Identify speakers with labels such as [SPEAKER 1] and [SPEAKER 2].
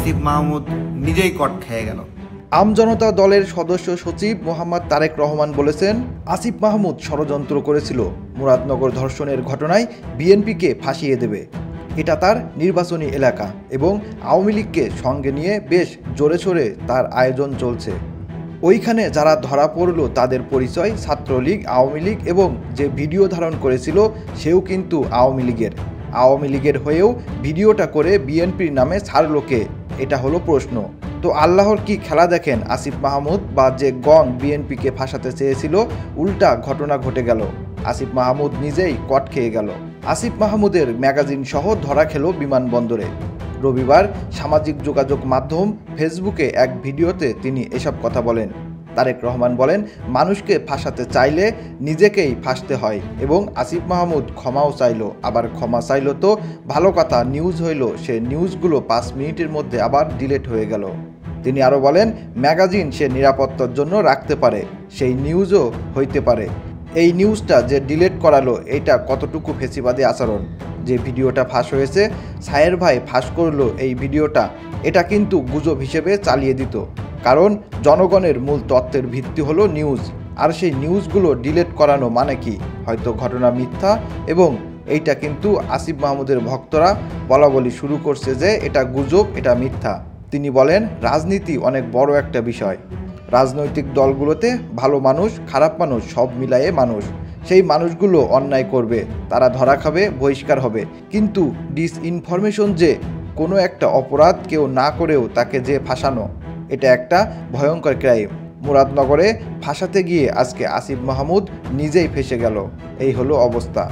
[SPEAKER 1] আসিফ মাহমুদ নিজেই কট খেয়ে গেল।
[SPEAKER 2] আমজনতা দলের সদস্য সচিব মোহাম্মদ তারেক রহমান বলেছেন, আসিফ মাহমুদ ষড়যন্ত্র করেছিল মুরাদনগর ধর্ষণের ঘটনায় বিএনপিকে ফাঁসিয়ে দেবে। এটা তার নির্বাচনী এলাকা এবং আওয়ামী লীগকে সঙ্গে নিয়ে বেশ জোরে সোরে তার আয়োজন চলছে। ওইখানে যারা ধরা পড়ল তাদের পরিচয় ছাত্রলীগ, আওয়ামী লীগ এবং যে ভিডিও ধারণ করেছিল সেও কিন্তু আওয়ামী লীগের হয়েও ভিডিওটা করে বিএনপির নামে ছাড়ল কে? এটা হলো প্রশ্ন। তো আল্লাহর কি খেলা দেখেন, আসিফ মাহমুদ বা যে গং বিএনপিকে ফাঁসাতে চেয়েছিল উল্টা ঘটনা ঘটে গেল। আসিফ মাহমুদ নিজেই কট খেয়ে গেল। আসিফ মাহমুদের ম্যাগাজিন সহ ধরা খেল বিমানবন্দরে। রবিবার সামাজিক যোগাযোগ মাধ্যম ফেসবুকে এক ভিডিওতে তিনি এসব কথা বলেন। তারেক রহমান বলেন, মানুষকে ফাঁসাতে চাইলে নিজেকেই ফাঁসতে হয় এবং আসিফ মাহমুদ ক্ষমাও চাইল। আবার ক্ষমা চাইল তো ভালো কথা, নিউজ হইল সে নিউজগুলো 5 মিনিটের মধ্যে আবার ডিলিট হয়ে গেল। তিনি আরও বলেন, ম্যাগাজিন সে নিরাপত্তার জন্য রাখতে পারে, সেই নিউজও হইতে পারে। এই নিউজটা যে ডিলিট করালো এটা কতটুকু ফেসিবাদী আচরণ? যে ভিডিওটা ফাঁস হয়েছে, সায়ের ভাই ফাঁস করলো এই ভিডিওটা, এটা কিন্তু গুজব হিসেবে চালিয়ে দিত। কারণ জনগণের মূল তত্ত্বের ভিত্তি হলো নিউজ, আর সেই নিউজগুলো ডিলিট করানো মানে কি? হয়তো ঘটনা মিথ্যা, এবং এইটা কিন্তু আসিফ মাহমুদের ভক্তরা বলাবলি শুরু করছে যে এটা গুজব, এটা মিথ্যা। তিনি বলেন, রাজনীতি অনেক বড় একটা বিষয়। রাজনৈতিক দলগুলোতে ভালো মানুষ, খারাপ মানুষ সব মিলায়ে মানুষ। সেই মানুষগুলো অন্যায় করবে, তারা ধরা খাবে, বহিষ্কার হবে। কিন্তু ডিসইনফরমেশন যে কোনো একটা অপরাধ কেউ না করেও তাকে যে ফাঁসানো, এটা একটা ভয়ঙ্কর ক্রাইম। মুরাদনগরে ফাঁসাতে গিয়ে আজকে আসিফ মাহমুদ নিজেই ফেঁসে গেল। এই হলো অবস্থা।